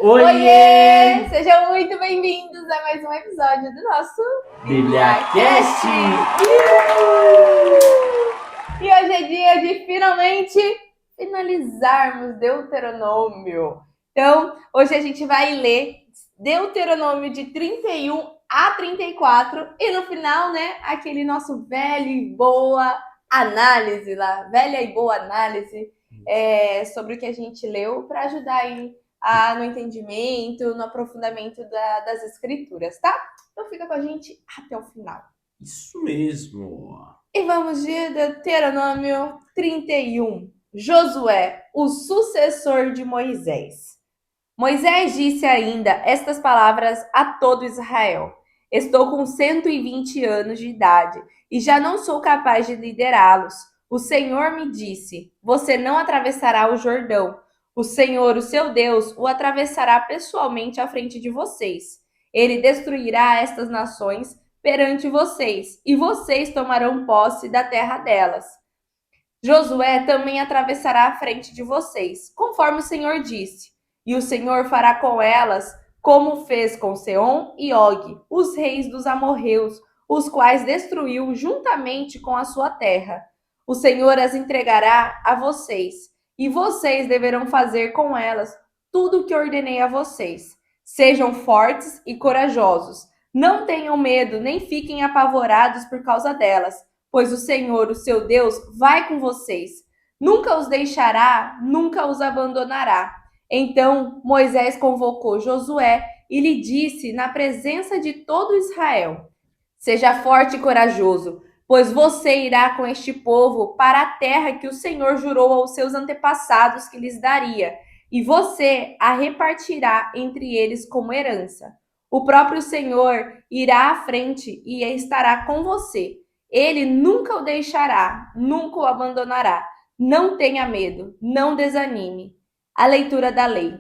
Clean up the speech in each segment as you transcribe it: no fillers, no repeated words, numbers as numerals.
Oiê! Sejam muito bem-vindos a mais um episódio do nosso BíbliaCast! E hoje é dia de finalmente finalizarmos Deuteronômio. Então, hoje a gente vai ler Deuteronômio de 31 a 34 e no final, né, aquele nosso velho e boa análise lá, velha e boa análise sobre o que a gente leu para ajudar aí no entendimento, no aprofundamento das escrituras, tá? Então fica com a gente até o final. Isso mesmo! E vamos de Deuteronômio 31. Josué, o sucessor de Moisés. Moisés disse ainda estas palavras a todo Israel: Estou com 120 anos de idade e já não sou capaz de liderá-los. O Senhor me disse: Você não atravessará o Jordão. O Senhor, o seu Deus, o atravessará pessoalmente à frente de vocês. Ele destruirá estas nações perante vocês, e vocês tomarão posse da terra delas. Josué também atravessará à frente de vocês, conforme o Senhor disse. E o Senhor fará com elas como fez com Seom e Og, os reis dos amorreus, os quais destruiu juntamente com a sua terra. O Senhor as entregará a vocês, e vocês deverão fazer com elas tudo o que ordenei a vocês. Sejam fortes e corajosos. Não tenham medo, nem fiquem apavorados por causa delas, pois o Senhor, o seu Deus, vai com vocês. Nunca os deixará, nunca os abandonará. Então Moisés convocou Josué e lhe disse na presença de todo Israel: Seja forte e corajoso, pois você irá com este povo para a terra que o Senhor jurou aos seus antepassados que lhes daria, e você a repartirá entre eles como herança. O próprio Senhor irá à frente e estará com você. Ele nunca o deixará, nunca o abandonará. Não tenha medo, não desanime. A leitura da lei.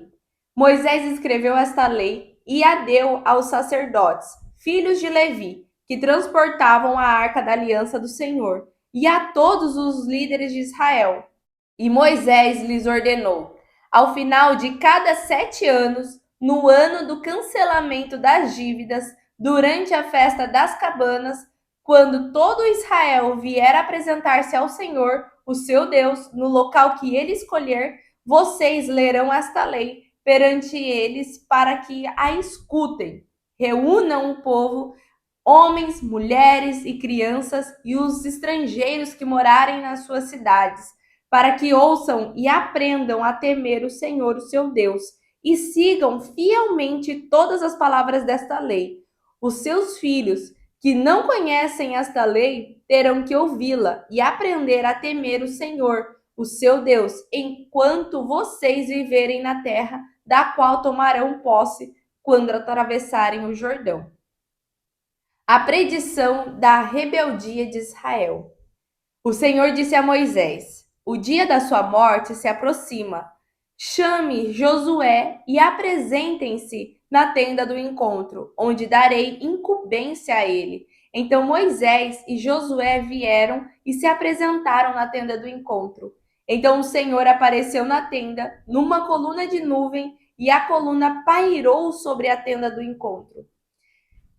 Moisés escreveu esta lei e a deu aos sacerdotes, filhos de Levi, que transportavam a arca da aliança do Senhor, e a todos os líderes de Israel. E Moisés lhes ordenou: ao final de cada 7 anos, no ano do cancelamento das dívidas, durante a festa das cabanas, quando todo Israel vier apresentar-se ao Senhor, o seu Deus, no local que ele escolher, vocês lerão esta lei perante eles para que a escutem. Reúnam o povo, homens, mulheres e crianças, e os estrangeiros que morarem nas suas cidades, para que ouçam e aprendam a temer o Senhor, o seu Deus, e sigam fielmente todas as palavras desta lei. Os seus filhos, que não conhecem esta lei, terão que ouvi-la e aprender a temer o Senhor, o seu Deus, enquanto vocês viverem na terra da qual tomarão posse quando atravessarem o Jordão. A predição da rebeldia de Israel. O Senhor disse a Moisés: O dia da sua morte se aproxima. Chame Josué e apresentem-se na tenda do encontro, onde darei incumbência a ele. Então Moisés e Josué vieram e se apresentaram na tenda do encontro. Então o Senhor apareceu na tenda, numa coluna de nuvem, e a coluna pairou sobre a tenda do encontro.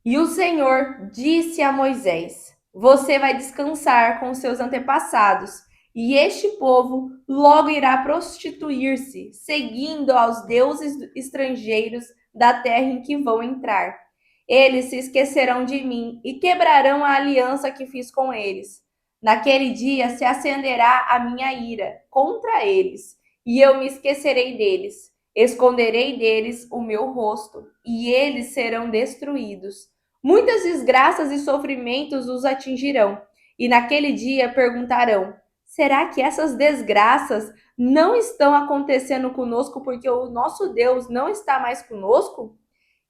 E o Senhor disse a Moisés: Você vai descansar com seus antepassados, e este povo logo irá prostituir-se, seguindo aos deuses estrangeiros da terra em que vão entrar. Eles se esquecerão de mim e quebrarão a aliança que fiz com eles. Naquele dia se acenderá a minha ira contra eles, e eu me esquecerei deles. Esconderei deles o meu rosto, e eles serão destruídos. Muitas desgraças e sofrimentos os atingirão, e naquele dia perguntarão: será que essas desgraças não estão acontecendo conosco porque o nosso Deus não está mais conosco?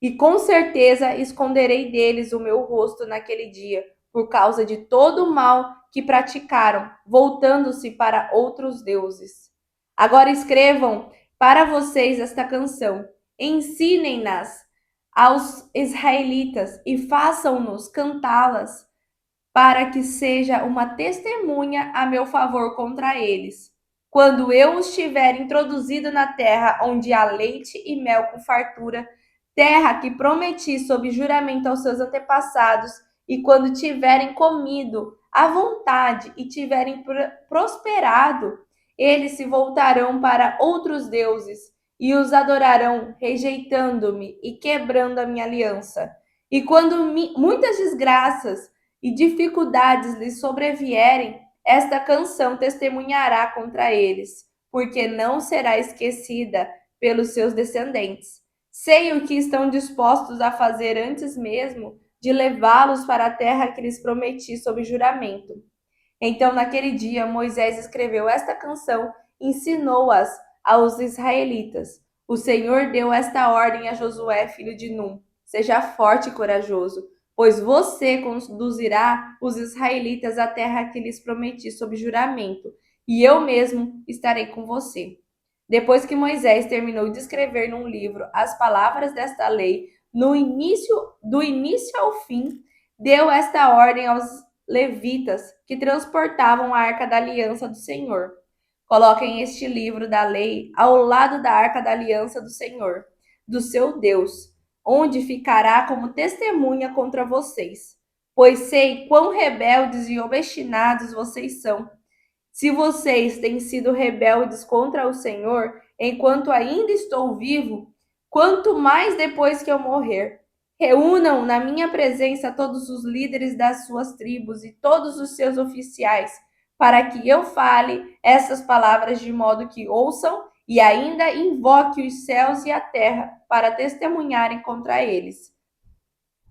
E com certeza esconderei deles o meu rosto naquele dia, por causa de todo o mal que praticaram, voltando-se para outros deuses. Agora escrevam para vocês esta canção, ensinem-nas aos israelitas e façam-nos cantá-las, para que seja uma testemunha a meu favor contra eles. quando eu os tiver introduzido na terra onde há leite e mel com fartura, terra que prometi sob juramento aos seus antepassados, e quando tiverem comido à vontade e tiverem prosperado, eles se voltarão para outros deuses e os adorarão, rejeitando-me e quebrando a minha aliança. E quando muitas desgraças e dificuldades lhes sobrevierem, esta canção testemunhará contra eles, porque não será esquecida pelos seus descendentes. Sei o que estão dispostos a fazer antes mesmo de levá-los para a terra que lhes prometi sob juramento. Então, naquele dia, Moisés escreveu esta canção e ensinou-as aos israelitas. O Senhor deu esta ordem a Josué, filho de Num: seja forte e corajoso, pois você conduzirá os israelitas à terra que lhes prometi sob juramento, e eu mesmo estarei com você. Depois que Moisés terminou de escrever num livro as palavras desta lei, do início ao fim, deu esta ordem aos levitas que transportavam a arca da aliança do Senhor: coloquem este livro da lei ao lado da arca da aliança do Senhor, do seu Deus, onde ficará como testemunha contra vocês, pois sei quão rebeldes e obstinados vocês são. Se vocês têm sido rebeldes contra o Senhor enquanto ainda estou vivo, quanto mais depois que eu morrer. Reúnam na minha presença todos os líderes das suas tribos e todos os seus oficiais, para que eu fale essas palavras de modo que ouçam e ainda invoque os céus e a terra para testemunharem contra eles.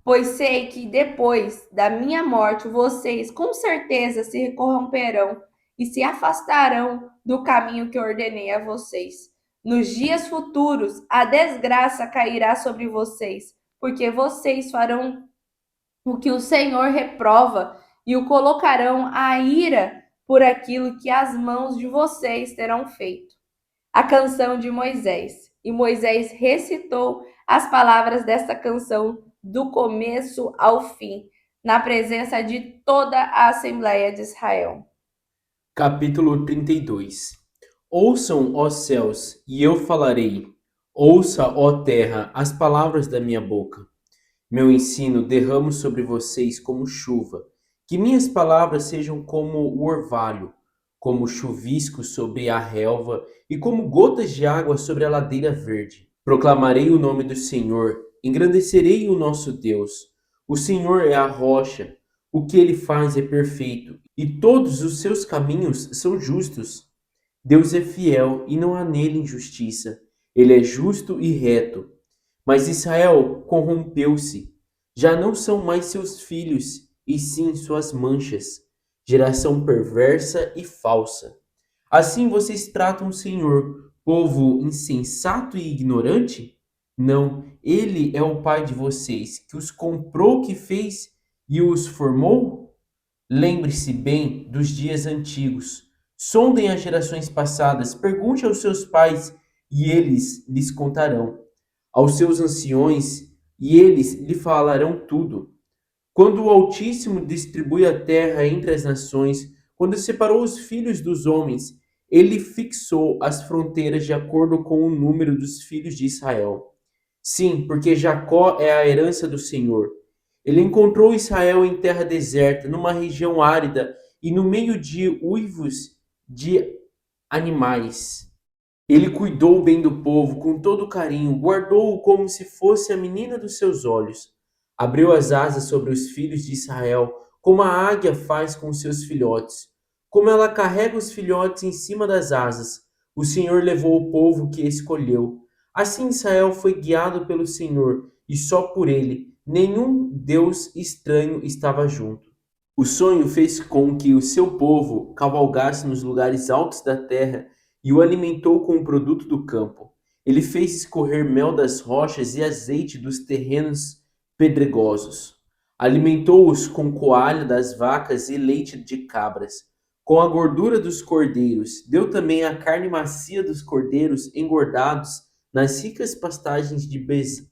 Pois sei que depois da minha morte vocês com certeza se corromperão e se afastarão do caminho que ordenei a vocês. Nos dias futuros, a desgraça cairá sobre vocês, porque vocês farão o que o Senhor reprova e o colocarão à ira por aquilo que as mãos de vocês terão feito. A canção de Moisés. E Moisés recitou as palavras desta canção do começo ao fim, na presença de toda a Assembleia de Israel. Capítulo 32. Ouçam, ó céus, e eu falarei. Ouça, ó terra, as palavras da minha boca. Meu ensino derramo sobre vocês como chuva. Que minhas palavras sejam como o orvalho, como chuvisco sobre a relva e como gotas de água sobre a ladeira verde. Proclamarei o nome do Senhor, engrandecerei o nosso Deus. O Senhor é a rocha, o que ele faz é perfeito, e todos os seus caminhos são justos. Deus é fiel e não há nele injustiça. Ele é justo e reto. Mas Israel corrompeu-se. Já não são mais seus filhos, e sim suas manchas. Geração perversa e falsa. Assim vocês tratam o Senhor, povo insensato e ignorante? Não, ele é o pai de vocês, que os comprou, que fez e os formou? Lembre-se bem dos dias antigos. Sondem as gerações passadas, pergunte aos seus pais, e eles lhes contarão. Aos seus anciões, e eles lhe falarão tudo. Quando o Altíssimo distribui a terra entre as nações, quando separou os filhos dos homens, ele fixou as fronteiras de acordo com o número dos filhos de Israel. Sim, porque Jacó é a herança do Senhor. Ele encontrou Israel em terra deserta, numa região árida e no meio de uivos de animais. Ele cuidou bem do povo com todo carinho, guardou-o como se fosse a menina dos seus olhos. Abriu as asas sobre os filhos de Israel, como a águia faz com seus filhotes. Como ela carrega os filhotes em cima das asas, o Senhor levou o povo que escolheu. Assim Israel foi guiado pelo Senhor, e só por ele, nenhum Deus estranho estava junto. O sonho fez com que o seu povo cavalgasse nos lugares altos da terra e o alimentou com o produto do campo. Ele fez escorrer mel das rochas e azeite dos terrenos pedregosos. Alimentou-os com coalho das vacas e leite de cabras. Com a gordura dos cordeiros, deu também a carne macia dos cordeiros engordados nas ricas pastagens de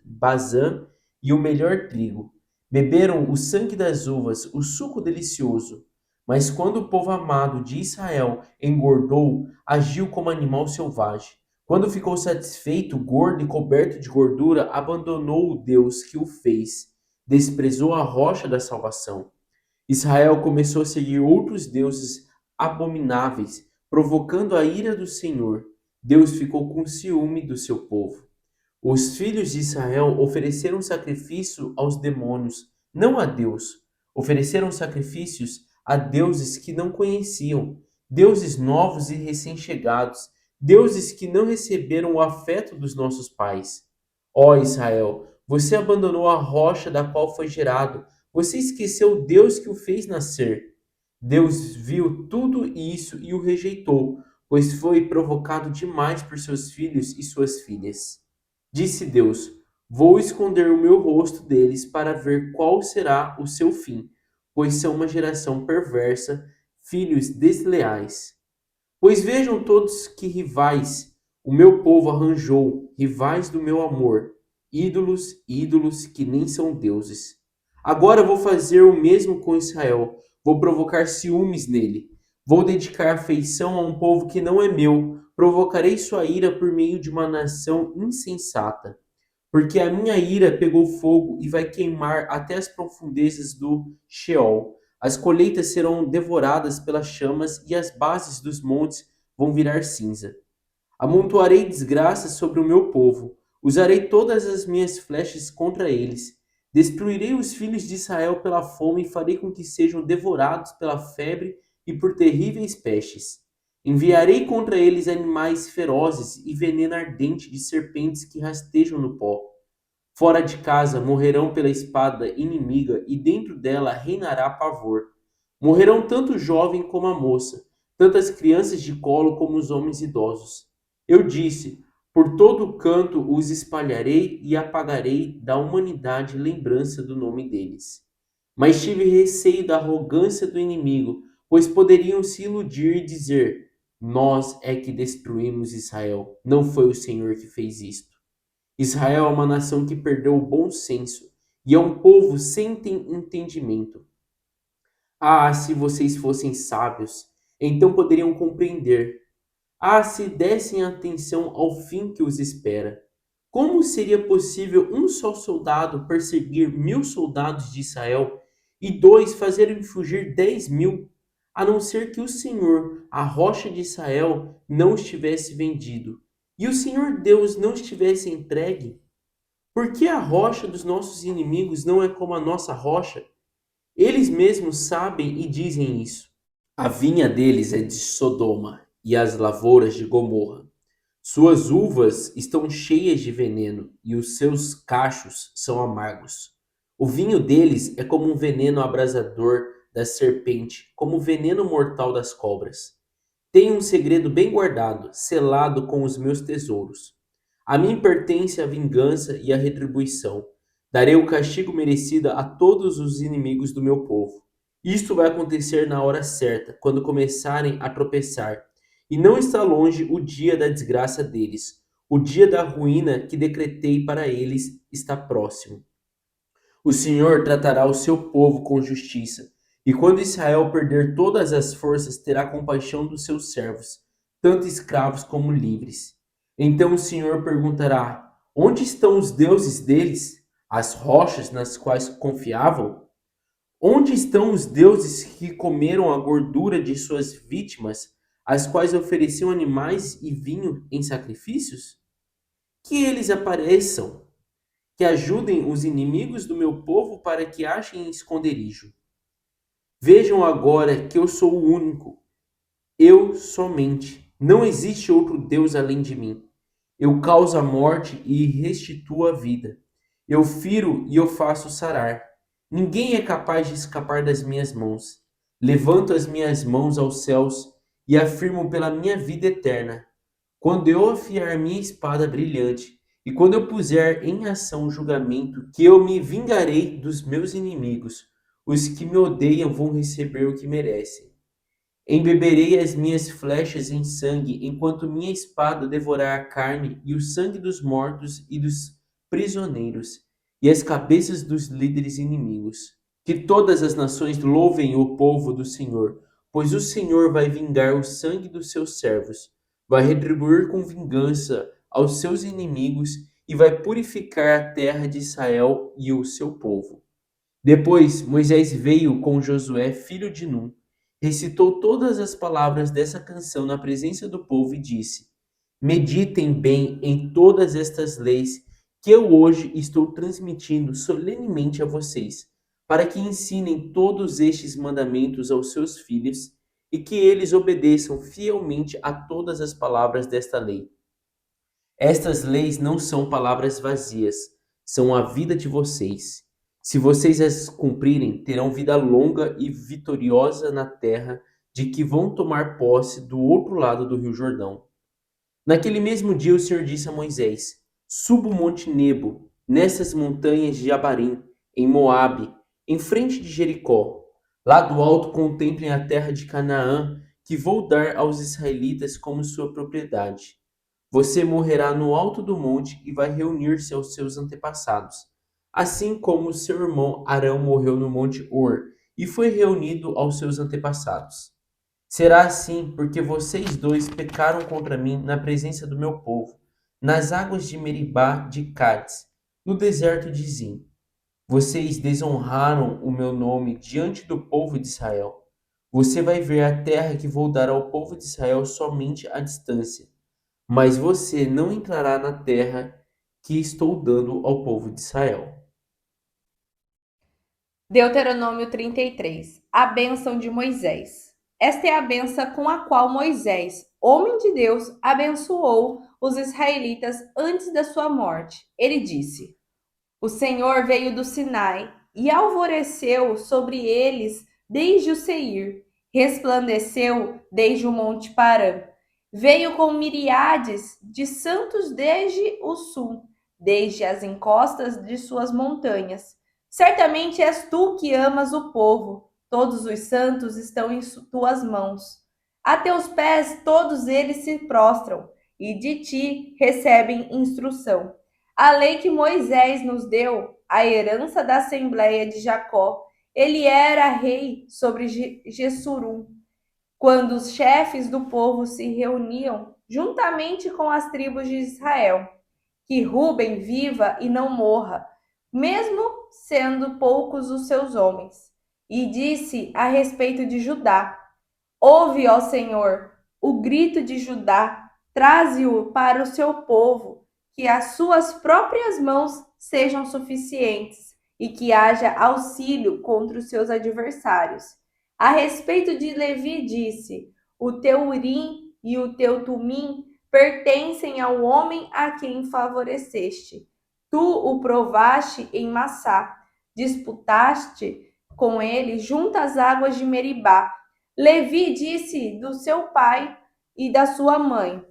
Bazã e o melhor trigo. Beberam o sangue das uvas, o suco delicioso. Mas quando o povo amado de Israel engordou, agiu como animal selvagem. Quando ficou satisfeito, gordo e coberto de gordura, abandonou o Deus que o fez, desprezou a rocha da salvação. Israel começou a seguir outros deuses abomináveis, provocando a ira do Senhor. Deus ficou com ciúme do seu povo. Os filhos de Israel ofereceram sacrifício aos demônios, não a Deus. Ofereceram sacrifícios a deuses que não conheciam, deuses novos e recém-chegados, deuses que não receberam o afeto dos nossos pais. Ó Israel, você abandonou a rocha da qual foi gerado, você esqueceu o Deus que o fez nascer. Deus viu tudo isso e o rejeitou, pois foi provocado demais por seus filhos e suas filhas. Disse Deus: Vou esconder o meu rosto deles para ver qual será o seu fim, pois são uma geração perversa, filhos desleais. Pois vejam todos que rivais o meu povo arranjou, rivais do meu amor, ídolos, ídolos que nem são deuses. Agora vou fazer o mesmo com Israel, vou provocar ciúmes nele. Vou dedicar afeição a um povo que não é meu, provocarei sua ira por meio de uma nação insensata. Porque a minha ira pegou fogo e vai queimar até as profundezas do Sheol. As colheitas serão devoradas pelas chamas e as bases dos montes vão virar cinza. Amontoarei desgraças sobre o meu povo. Usarei todas as minhas flechas contra eles. Destruirei os filhos de Israel pela fome e farei com que sejam devorados pela febre e por terríveis pestes. Enviarei contra eles animais ferozes e veneno ardente de serpentes que rastejam no pó. Fora de casa morrerão pela espada inimiga e dentro dela reinará pavor. Morrerão tanto o jovem como a moça, tanto as crianças de colo como os homens idosos. Eu disse: por todo canto os espalharei e apagarei da humanidade lembrança do nome deles. Mas tive receio da arrogância do inimigo, pois poderiam se iludir e dizer: Nós é que destruímos Israel, não foi o Senhor que fez isto. Israel é uma nação que perdeu o bom senso e é um povo sem entendimento. Ah, se vocês fossem sábios, então poderiam compreender. Ah, se dessem atenção ao fim que os espera. Como seria possível um só soldado perseguir 1.000 soldados de Israel e dois fazerem fugir 10.000, a não ser que o Senhor, a rocha de Israel, não estivesse vendido e o Senhor Deus não estivesse entregue? Por que a rocha dos nossos inimigos não é como a nossa rocha? Eles mesmos sabem e dizem isso. A vinha deles é de Sodoma e as lavouras de Gomorra. Suas uvas estão cheias de veneno e os seus cachos são amargos. O vinho deles é como um veneno abrasador da serpente, como o veneno mortal das cobras. Tenho um segredo bem guardado, selado com os meus tesouros. A mim pertence a vingança e a retribuição. Darei o castigo merecido a todos os inimigos do meu povo. Isto vai acontecer na hora certa, quando começarem a tropeçar. E não está longe o dia da desgraça deles. O dia da ruína que decretei para eles está próximo. O Senhor tratará o seu povo com justiça, e quando Israel perder todas as forças, terá compaixão dos seus servos, tanto escravos como livres. Então o Senhor perguntará: onde estão os deuses deles, as rochas nas quais confiavam? Onde estão os deuses que comeram a gordura de suas vítimas, as quais ofereciam animais e vinho em sacrifícios? Que eles apareçam, que ajudem os inimigos do meu povo para que achem esconderijo. Vejam agora que eu sou o único, eu somente. Não existe outro Deus além de mim. Eu causo a morte e restituo a vida. Eu firo e eu faço sarar. Ninguém é capaz de escapar das minhas mãos. Levanto as minhas mãos aos céus e afirmo pela minha vida eterna. Quando eu afiar minha espada brilhante e quando eu puser em ação o julgamento, que eu me vingarei dos meus inimigos, os que me odeiam vão receber o que merecem. Embeberei as minhas flechas em sangue, enquanto minha espada devorar a carne e o sangue dos mortos e dos prisioneiros, e as cabeças dos líderes inimigos. Que todas as nações louvem o povo do Senhor, pois o Senhor vai vingar o sangue dos seus servos, vai retribuir com vingança aos seus inimigos e vai purificar a terra de Israel e o seu povo. Depois Moisés veio com Josué, filho de Num, recitou todas as palavras dessa canção na presença do povo e disse: Meditem bem em todas estas leis que eu hoje estou transmitindo solenemente a vocês, para que ensinem todos estes mandamentos aos seus filhos e que eles obedeçam fielmente a todas as palavras desta lei. Estas leis não são palavras vazias, são a vida de vocês. Se vocês as cumprirem, terão vida longa e vitoriosa na terra de que vão tomar posse do outro lado do Rio Jordão. Naquele mesmo dia o Senhor disse a Moisés: Suba o monte Nebo, nessas montanhas de Abarim, em Moabe, em frente de Jericó. Lá do alto contemplem a terra de Canaã, que vou dar aos israelitas como sua propriedade. Você morrerá no alto do monte e vai reunir-se aos seus antepassados, assim como seu irmão Arão morreu no monte Hor e foi reunido aos seus antepassados. Será assim porque vocês dois pecaram contra mim na presença do meu povo, nas águas de Meribá de Cádiz, no deserto de Zim. Vocês desonraram o meu nome diante do povo de Israel. Você vai ver a terra que vou dar ao povo de Israel somente à distância, mas você não entrará na terra que estou dando ao povo de Israel. Deuteronômio 33. A bênção de Moisés. Esta é a bênção com a qual Moisés, homem de Deus, abençoou os israelitas antes da sua morte. Ele disse: O Senhor veio do Sinai e alvoreceu sobre eles desde o Seir, resplandeceu desde o monte Parã. Veio com miriades de santos desde o sul, desde as encostas de suas montanhas. Certamente és tu que amas o povo, todos os santos estão em tuas mãos. A teus pés todos eles se prostram, e de ti recebem instrução. A lei que Moisés nos deu, a herança da Assembleia de Jacó, ele era rei sobre Gessurum, quando os chefes do povo se reuniam juntamente com as tribos de Israel. Que Ruben viva e não morra, mesmo sendo poucos os seus homens. E disse a respeito de Judá: Ouve, ó Senhor, o grito de Judá, traze-o para o seu povo, que as suas próprias mãos sejam suficientes e que haja auxílio contra os seus adversários. A respeito de Levi disse: O teu Urim e o teu Tumim pertencem ao homem a quem favoreceste. Tu o provaste em Massá, disputaste com ele junto às águas de Meribá. Levi disse do seu pai e da sua mãe: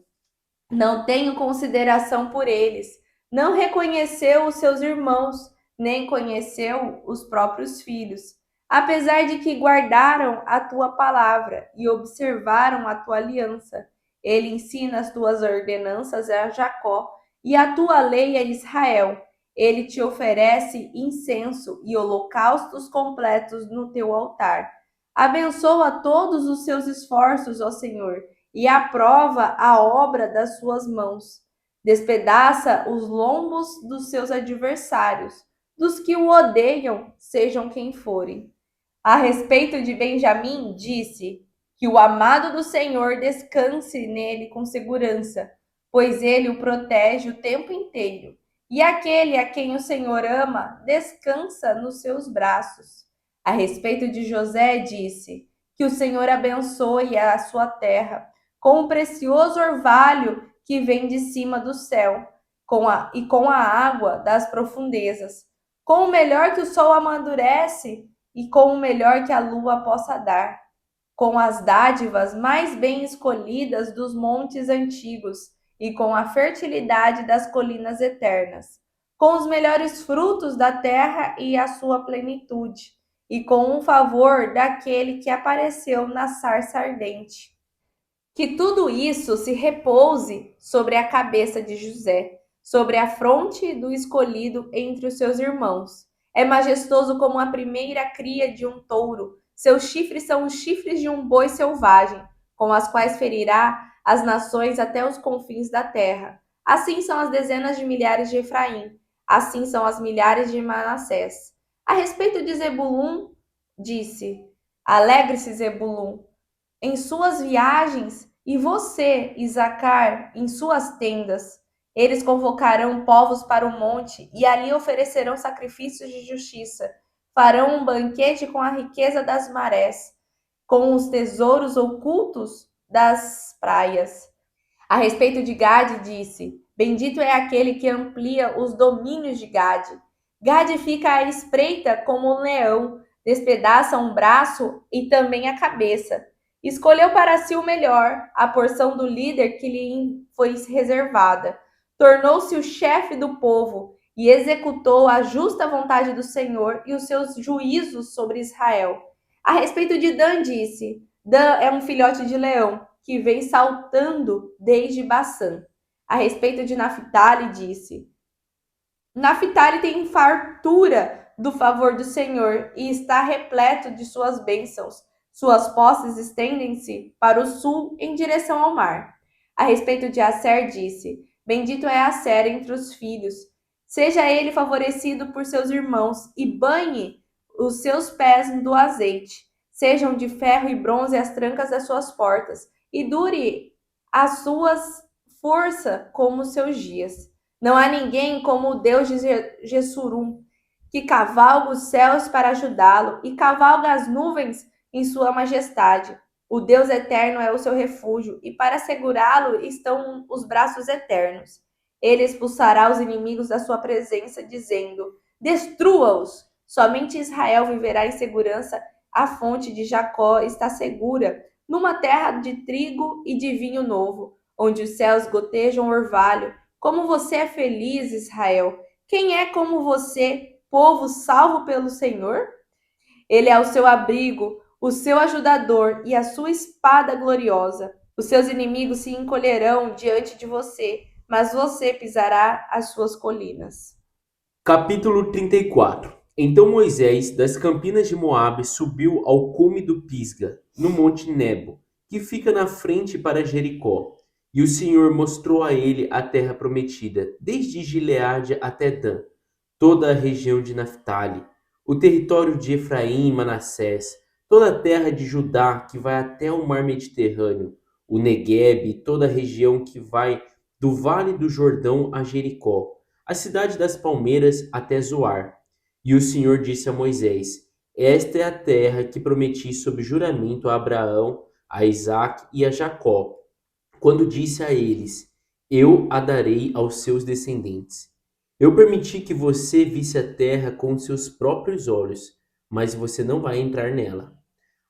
Não tenho consideração por eles. Não reconheceu os seus irmãos, nem conheceu os próprios filhos. Apesar de que guardaram a tua palavra e observaram a tua aliança, ele ensina as tuas ordenanças a Jacó e a tua lei a Israel. Ele te oferece incenso e holocaustos completos no teu altar. Abençoa todos os seus esforços, ó Senhor, e aprova a obra das suas mãos. Despedaça os lombos dos seus adversários, dos que o odeiam, sejam quem forem. A respeito de Benjamim, disse: Que o amado do Senhor descanse nele com segurança, pois ele o protege o tempo inteiro. E aquele a quem o Senhor ama, descansa nos seus braços. A respeito de José, disse: Que o Senhor abençoe a sua terra com o precioso orvalho que vem de cima do céu, com a água das profundezas, com o melhor que o sol amadurece e com o melhor que a lua possa dar, com as dádivas mais bem escolhidas dos montes antigos e com a fertilidade das colinas eternas, com os melhores frutos da terra e a sua plenitude, e com o favor daquele que apareceu na sarça ardente. Que tudo isso se repouse sobre a cabeça de José, sobre a fronte do escolhido entre os seus irmãos. É majestoso como a primeira cria de um touro. Seus chifres são os chifres de um boi selvagem, com as quais ferirá as nações até os confins da terra. Assim são as dezenas de milhares de Efraim, assim são as milhares de Manassés. A respeito de Zebulun, disse: Alegre-se, Zebulun, em suas viagens, e você, Isacar, em suas tendas. Eles convocarão povos para o monte e ali oferecerão sacrifícios de justiça. Farão um banquete com a riqueza das marés, com os tesouros ocultos das praias. A respeito de Gade, disse: Bendito é aquele que amplia os domínios de Gade. Gade fica à espreita como um leão, despedaça um braço e também a cabeça. Escolheu para si o melhor, a porção do líder que lhe foi reservada. Tornou-se o chefe do povo e executou a justa vontade do Senhor e os seus juízos sobre Israel. A respeito de Dan, disse: Dan é um filhote de leão que vem saltando desde Baçã. A respeito de Naphtali, disse: Naphtali tem fartura do favor do Senhor e está repleto de suas bênçãos. Suas posses estendem-se para o sul em direção ao mar. A respeito de Asser, disse: Bendito é Asser entre os filhos. Seja ele favorecido por seus irmãos e banhe os seus pés do azeite. Sejam de ferro e bronze as trancas das suas portas e dure as suas força como os seus dias. Não há ninguém como o Deus de Jessurum, que cavalga os céus para ajudá-lo e cavalga as nuvens em sua majestade. O Deus eterno é o seu refúgio, e para segurá-lo estão os braços eternos. Ele expulsará os inimigos da sua presença, dizendo: Destrua-os! Somente Israel viverá em segurança. A fonte de Jacó está segura, numa terra de trigo e de vinho novo, onde os céus gotejam orvalho. Como você é feliz, Israel! Quem é como você, povo salvo pelo Senhor? Ele é o seu abrigo, o seu ajudador e a sua espada gloriosa. Os seus inimigos se encolherão diante de você, mas você pisará as suas colinas. Capítulo 34. Então Moisés, das campinas de Moabe, subiu ao cume do Pisga, no monte Nebo, que fica na frente para Jericó. E o Senhor mostrou a ele a terra prometida, desde Gileade até Dan, toda a região de Naftali, o território de Efraim e Manassés, toda a terra de Judá que vai até o mar Mediterrâneo, o Neguebe, toda a região que vai do vale do Jordão a Jericó, a cidade das palmeiras até Zoar. E o Senhor disse a Moisés: Esta é a terra que prometi sob juramento a Abraão, a Isaque e a Jacó, quando disse a eles: Eu a darei aos seus descendentes. Eu permiti que você visse a terra com seus próprios olhos, mas você não vai entrar nela.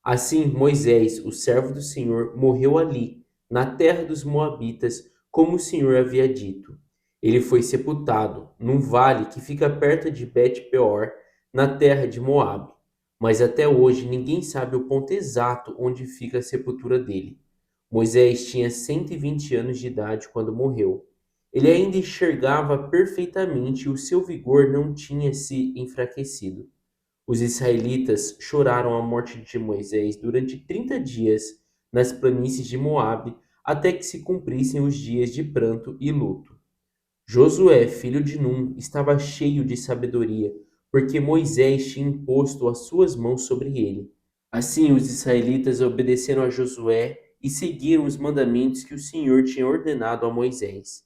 Assim, Moisés, o servo do Senhor, morreu ali, na terra dos Moabitas, como o Senhor havia dito. Ele foi sepultado num vale que fica perto de Bet-peor, na terra de Moabe. Mas até hoje ninguém sabe o ponto exato onde fica a sepultura dele. Moisés tinha 120 anos de idade quando morreu. Ele ainda enxergava perfeitamente e o seu vigor não tinha se enfraquecido. Os israelitas choraram a morte de Moisés durante 30 dias nas planícies de Moabe, até que se cumprissem os dias de pranto e luto. Josué, filho de Num, estava cheio de sabedoria, porque Moisés tinha imposto as suas mãos sobre ele. Assim, os israelitas obedeceram a Josué e seguiram os mandamentos que o Senhor tinha ordenado a Moisés.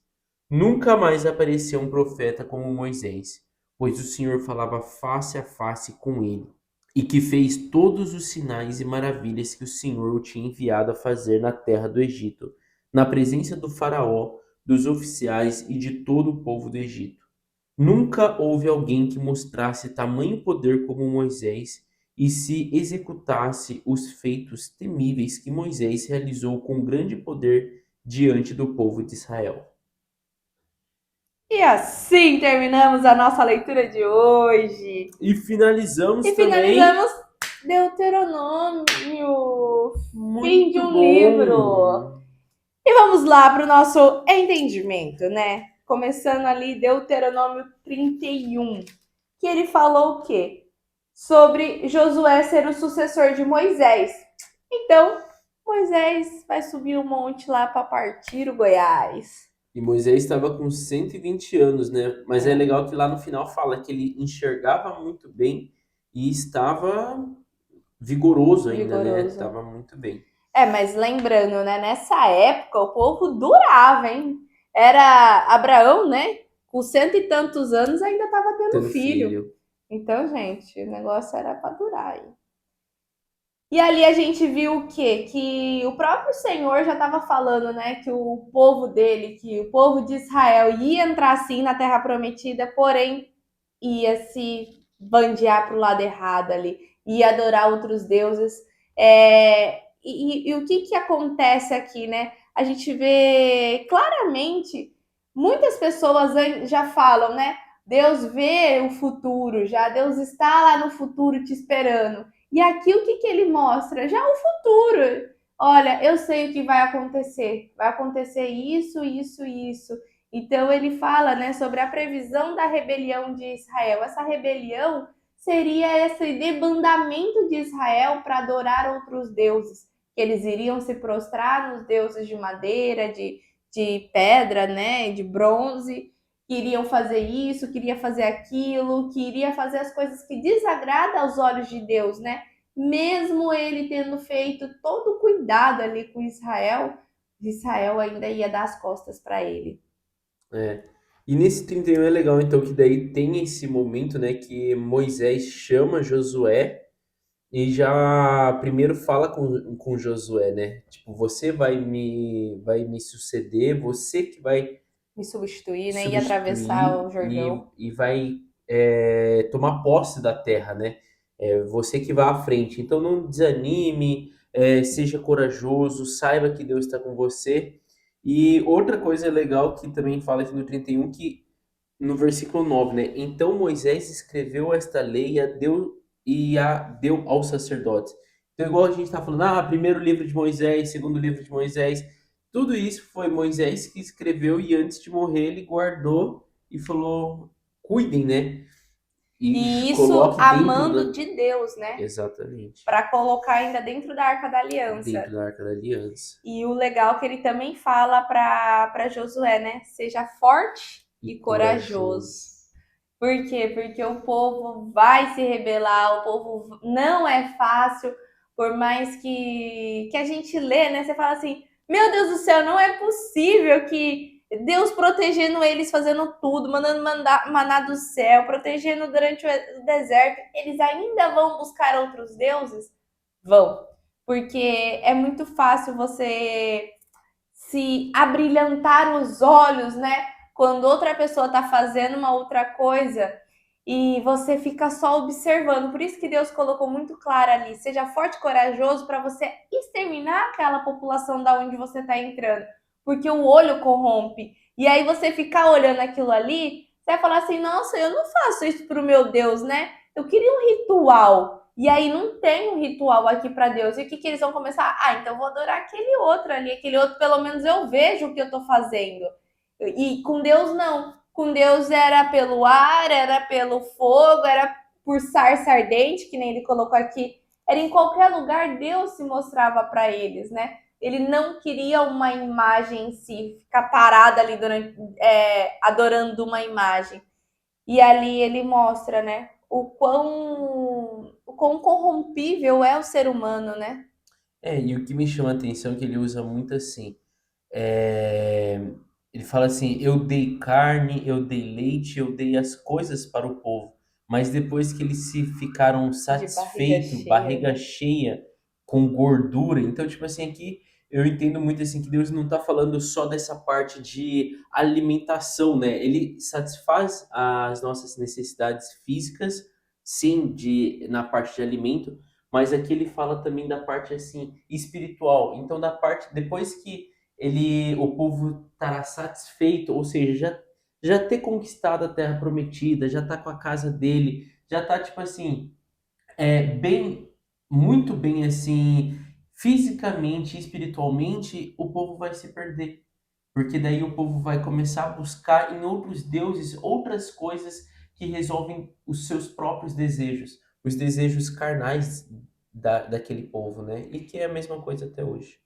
Nunca mais apareceu um profeta como Moisés, pois o Senhor falava face a face com ele, e que fez todos os sinais e maravilhas que o Senhor o tinha enviado a fazer na terra do Egito, na presença do Faraó, dos oficiais e de todo o povo do Egito. Nunca houve alguém que mostrasse tamanho poder como Moisés e se executasse os feitos temíveis que Moisés realizou com grande poder diante do povo de Israel. E assim terminamos a nossa leitura de hoje. E finalizamos E também. finalizamos Deuteronômio. Fim de um bom. livro. E vamos lá para o nosso entendimento, né? Começando ali, Deuteronômio 31. que ele falou o quê? Sobre Josué ser o sucessor de Moisés. Então, Moisés vai subir o monte lá para partir o Goiás. E Moisés estava com 120 anos, né? Mas é É, legal que lá no final fala que ele enxergava muito bem e estava vigoroso ainda, né? vigoroso. Tava muito bem. É, mas lembrando, né? Nessa época o povo durava, hein? Era Abraão, né? Com cento e tantos anos ainda estava tendo Tendo filho. filho. Então, gente, o negócio era para durar. Hein? E ali a gente viu o quê? Que o próprio Senhor já estava falando, né? Que o povo dele, que o povo de Israel ia entrar sim na Terra Prometida, porém ia se bandear para o lado errado ali, ia adorar outros deuses. E o que, que acontece aqui, né? A gente vê claramente, muitas pessoas já falam, né? Deus vê o futuro, já Deus está lá no futuro te esperando. E aqui o que, que ele mostra? Já o futuro. Olha, eu sei o que vai acontecer. Vai acontecer isso, isso, isso. Então ele fala, né, sobre a previsão da rebelião de Israel. Essa rebelião seria esse debandamento de Israel para adorar outros deuses. Eles iriam se prostrar nos deuses de madeira, de pedra, né, de bronze, queriam fazer isso, queria fazer aquilo, queria fazer as coisas que desagradam aos olhos de Deus, né? Mesmo ele tendo feito todo o cuidado ali com Israel, Israel ainda ia dar as costas para ele. É. E nesse 31 é legal, então, que daí tem esse momento, né, que Moisés chama Josué e já primeiro fala com Josué, né? Tipo, você vai me suceder, você que vai Me substituir, né? E atravessar o substituir Jordão. e vai tomar posse da terra, né? É você que vai à frente. Então não desanime, seja corajoso, saiba que Deus está com você. E outra coisa legal que também fala aqui no 31, que no versículo 9, né? Então Moisés escreveu esta lei e a deu aos sacerdotes. Então, igual a gente está falando, primeiro livro de Moisés, segundo livro de Moisés, tudo isso foi Moisés que escreveu e antes de morrer ele guardou e falou: cuidem, né? E E isso coloque dentro amando da. de Deus, né? Exatamente. Para colocar ainda dentro da Arca da Aliança. Dentro da Arca da Aliança. E o legal é que ele também fala para Josué, né? Seja forte E e corajoso. corajoso. Por quê? Porque o povo vai se rebelar, o povo não é fácil, por mais que a gente lê, né? Você fala assim: meu Deus do céu, não é possível que Deus protegendo eles, fazendo tudo, mandando maná do céu, protegendo durante o deserto, eles ainda vão buscar outros deuses? Vão. Porque é muito fácil você se abrilhantar os olhos, né? Quando outra pessoa está fazendo uma outra coisa e você fica só observando. Por isso que Deus colocou muito claro ali: seja forte e corajoso para você exterminar aquela população da onde você está entrando, porque o olho corrompe. E aí você ficar olhando aquilo ali, você vai falar assim: nossa, eu não faço isso para o meu Deus, né? Eu queria um ritual. E aí não tem um ritual aqui para Deus. E o que, que eles vão começar? Então eu vou adorar aquele outro ali, aquele outro, pelo menos eu vejo o que eu estou fazendo. E com Deus não. Com Deus era pelo ar, era pelo fogo, era por sarça ardente, que nem ele colocou aqui. Era em qualquer lugar, Deus se mostrava para eles, né? Ele não queria uma imagem em si, ficar parada ali durante, adorando uma imagem. E ali ele mostra, né, o quão corrompível é o ser humano, né? E o que me chama a atenção é que ele usa muito assim. É, ele fala assim: eu dei carne, eu dei leite, eu dei as coisas para o povo. Mas depois que eles se ficaram De barriga satisfeitos, cheia, barriga né? cheia, com gordura. Então, tipo assim, aqui eu entendo muito assim que Deus não está falando só dessa parte de alimentação, né? Ele satisfaz as nossas necessidades físicas, sim, na parte de alimento, mas aqui ele fala também da parte assim espiritual. Então, da parte depois que o povo estará satisfeito, ou seja, já ter conquistado a terra prometida, já tá com a casa dele, já tá tipo assim, bem, muito bem assim, fisicamente, espiritualmente, o povo vai se perder. Porque daí o povo vai começar a buscar em outros deuses outras coisas que resolvem os seus próprios desejos, os desejos carnais daquele povo, né? E que é a mesma coisa até hoje.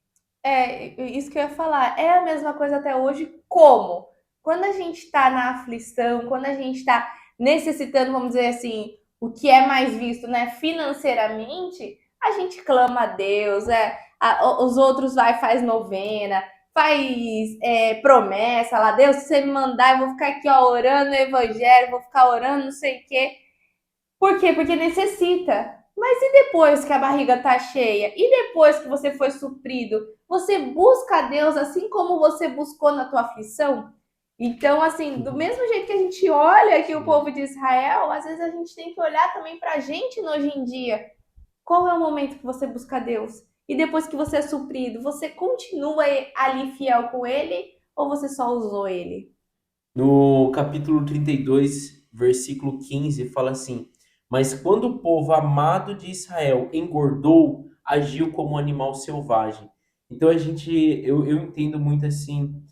Isso que eu ia falar. É a mesma coisa até hoje, como? Quando a gente está na aflição, quando a gente está necessitando, vamos dizer assim, o que é mais visto, né, financeiramente, a gente clama a Deus, os outros vai, faz novena, faz promessa lá, Deus, se você me mandar, eu vou ficar aqui ó, orando no evangelho, vou ficar orando não sei o quê. Por quê? Porque necessita. Mas e depois que a barriga tá cheia? E depois que você foi suprido? Você busca a Deus assim como você buscou na tua aflição? Então, assim, do mesmo jeito que a gente olha aqui o Sim. povo de Israel, às vezes a gente tem que olhar também pra gente hoje em dia. Qual é o momento que você busca a Deus? E depois que você é suprido, você continua ali fiel com Ele ou você só usou Ele? No capítulo 32, versículo 15, fala assim: Mas quando o povo amado de Israel engordou, agiu como um animal selvagem. Então eu entendo muito assim,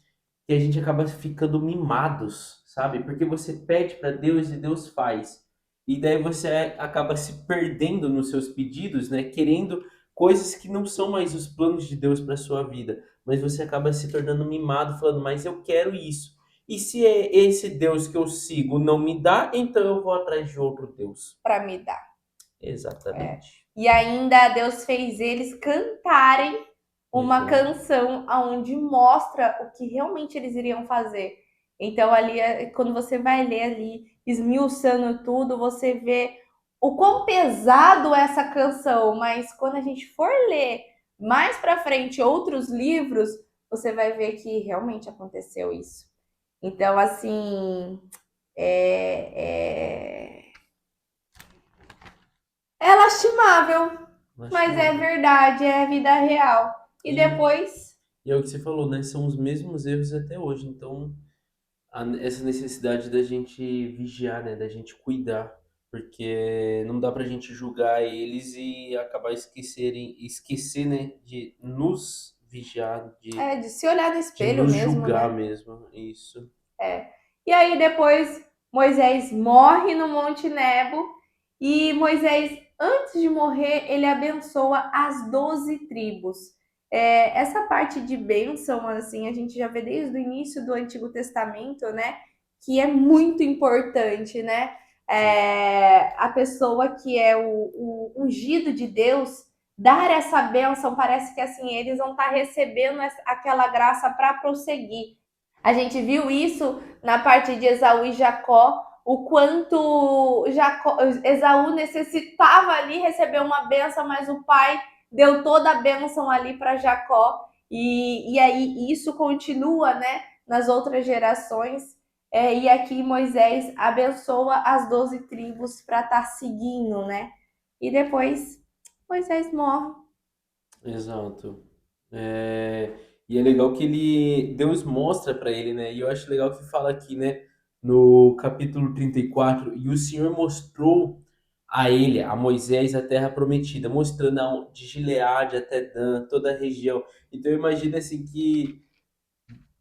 que a gente acaba ficando mimados, sabe? Porque você pede para Deus e Deus faz. E daí você acaba se perdendo nos seus pedidos, né? Querendo coisas que não são mais os planos de Deus para sua vida. Mas você acaba se tornando mimado, falando, mas eu quero isso. E se é esse Deus que eu sigo não me dá, então eu vou atrás de outro Deus. Para me dar. Exatamente. E ainda Deus fez eles cantarem uma Exato. canção onde mostra o que realmente eles iriam fazer. Então, ali, quando você vai ler ali, esmiuçando tudo, você vê o quão pesado é essa canção. Mas quando a gente for ler mais para frente outros livros, você vai ver que realmente aconteceu isso. Então, assim, é, é, é lastimável, mas é Lastimável. verdade, é a vida real. E E, depois, e é o que você falou, né? São os mesmos erros até hoje. Então, essa necessidade da gente vigiar, né? Da gente cuidar. Porque não dá pra gente julgar eles e acabar esquecer, né? De nos vigiar, de se olhar no de espelho nos mesmo, julgar né? mesmo. Isso. E aí depois Moisés morre no Monte Nebo e Moisés, antes de morrer, ele abençoa as 12 tribos. Essa parte de bênção, assim, a gente já vê desde o início do Antigo Testamento, né? Que é muito importante, né? Sim. A pessoa que é o ungido de Deus dar essa bênção, parece que assim eles vão estar recebendo aquela graça para prosseguir. A gente viu isso na parte de Esaú e Jacó, o quanto Esaú necessitava ali receber uma benção, mas o pai deu toda a benção ali para Jacó. E aí isso continua, né, nas outras gerações. E aqui Moisés abençoa as 12 tribos para estar seguindo, né? E depois Moisés morre. Exato. É, e é legal que Deus mostra para ele, né? E eu acho legal que fala aqui, né, no capítulo 34, e o Senhor mostrou a ele, a Moisés, a terra prometida, mostrando de Gileade até Dan, toda a região. Então eu imagino assim que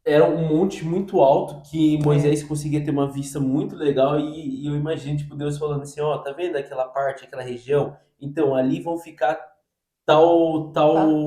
era um monte muito alto que É, Moisés conseguia ter uma vista muito legal e eu imagino tipo Deus falando assim, ó, tá vendo aquela parte, aquela região? Então ali vão ficar tá,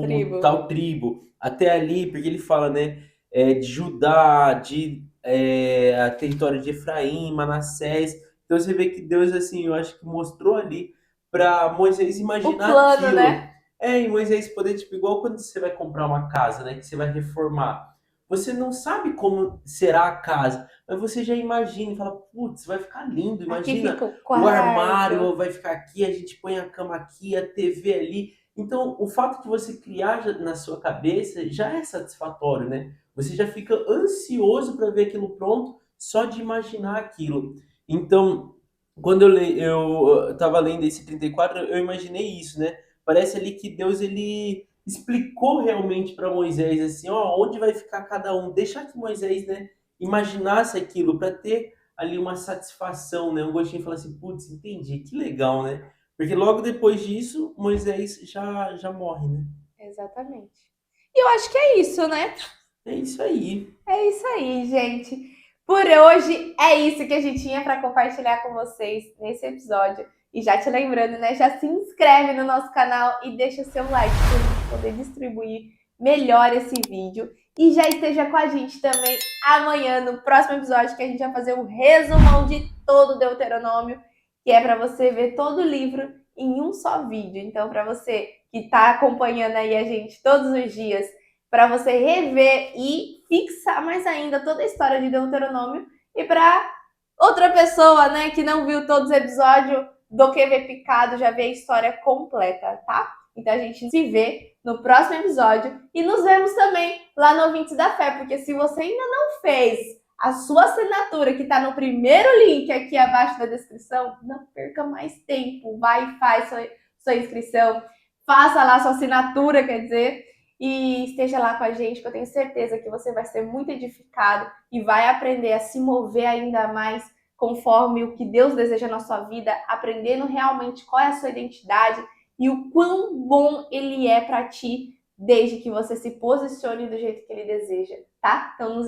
tribo. tal tribo até ali, porque ele fala, né, de Judá, a território de Efraim, Manassés. Então você vê que Deus assim, eu acho que mostrou ali para Moisés O imaginar plano, aquilo. né? E Moisés poder tipo igual quando você vai comprar uma casa, né, que você vai reformar. Você não sabe como será a casa, mas você já imagina e fala, putz, vai ficar lindo. Aqui Imagina fica o o quarto. armário vai ficar aqui, a gente põe a cama aqui, a TV ali. Então, o fato de você criar na sua cabeça já é satisfatório, né? Você já fica ansioso para ver aquilo pronto só de imaginar aquilo. Então, quando eu estava lendo esse 34, eu imaginei isso, né? Parece ali que Deus ele explicou realmente para Moisés assim, ó, onde vai ficar cada um. Deixar que Moisés, né, imaginasse aquilo para ter ali uma satisfação, né? Um gostinho de falar assim, putz, entendi, que legal, né? Porque logo depois disso, Moisés já morre, né? Exatamente. E eu acho que é isso, né? É isso aí. É isso aí, gente. Por hoje é isso que a gente tinha para compartilhar com vocês nesse episódio. E já te lembrando, né? Já se inscreve no nosso canal e deixa seu like para a gente poder distribuir melhor esse vídeo. E já esteja com a gente também amanhã no próximo episódio, que a gente vai fazer um resumão de todo o Deuteronômio, que é para você ver todo o livro em um só vídeo. Então, para você que está acompanhando aí a gente todos os dias, para você rever e fixar mais ainda toda a história de Deuteronômio, e para outra pessoa, né, que não viu todos os episódios do Que Ver Picado, já vê a história completa, tá? Então a gente se vê no próximo episódio e nos vemos também lá no Ouvintes da Fé, porque se você ainda não fez a sua assinatura, que está no primeiro link aqui abaixo da descrição, não perca mais tempo, vai e faz sua inscrição, faça lá sua assinatura, quer dizer, e esteja lá com a gente, que eu tenho certeza que você vai ser muito edificado e vai aprender a se mover ainda mais conforme o que Deus deseja na sua vida, aprendendo realmente qual é a sua identidade e o quão bom Ele é para ti, desde que você se posicione do jeito que Ele deseja, tá? Então,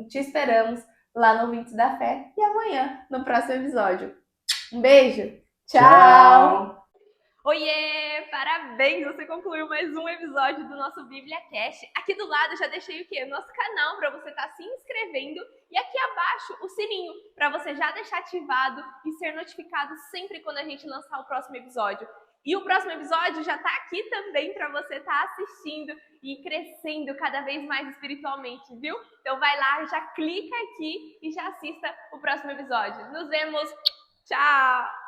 te esperamos lá no Ouvintes da Fé e amanhã, no próximo episódio. Um beijo! Tchau! Oiê! Parabéns! Você concluiu mais um episódio do nosso Bíblia Cast. Aqui do lado já deixei o quê? Nosso canal para você estar se inscrevendo e aqui abaixo o sininho para você já deixar ativado e ser notificado sempre quando a gente lançar o próximo episódio. E o próximo episódio já está aqui também para você estar assistindo e crescendo cada vez mais espiritualmente, viu? Então vai lá, já clica aqui e já assista o próximo episódio. Nos vemos! Tchau!